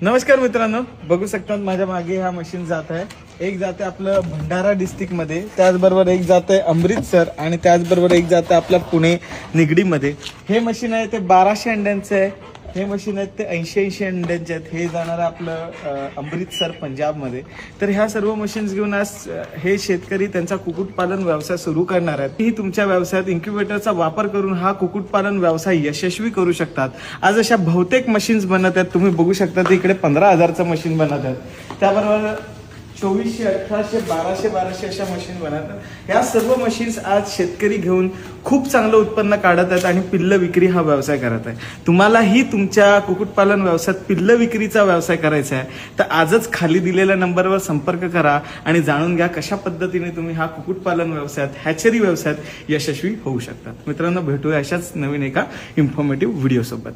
नमस्कार मित्रांनो, बघू शकतात माझ्या मागे हा मशीन जात आहे. एक जाते आपलं भंडारा डिस्ट्रिक्ट मध्ये, त्याचबरोबर एक जात आहे अमृतसर आणि त्याचबरोबर एक जाते आपल्या पुणे निगडीमध्ये. हे मशीन आहे ते 1200 अंड्यांचं आहे. हे मशीन आहेत ते 80 अंड्यांचे आहेत. हे जाणार आहे आपलं अमृतसर पंजाबमध्ये. तर ह्या सर्व मशीन्स घेऊन आज हे शेतकरी त्यांचा कुक्कुटपालन व्यवसाय सुरू करणार आहेत. ही तुमच्या व्यवसायात इन्क्युबेटरचा वापर करून हा कुक्कुटपालन व्यवसाय यशस्वी करू शकतात. आज अशा बहुतेक मशीन्स बनत आहेत. तुम्ही बघू शकता इकडे 15,000चं मशीन बनत आहेत. त्याबरोबर 2400, 1800, 1200 अशा मशीन बनवतात. या सर्व मशीन्स आज शेतकरी घेऊन खूप चांगलं उत्पन्न काढत आहेत आणि पिल्ल विक्री हा व्यवसाय करत आहे. तुम्हालाही तुमच्या कुक्कुटपालन व्यवसायात पिल्ल विक्रीचा व्यवसाय करायचा आहे तर आजच खाली दिलेल्या नंबरवर संपर्क करा आणि जाणून घ्या कशा पद्धतीने तुम्ही हा कुक्कुटपालन व्यवसायात, हॅचरी व्यवसायात यशस्वी होऊ शकतात. मित्रांनो, भेटूया अशाच नवीन एका इन्फॉर्मेटिव्ह व्हिडिओ सोबत.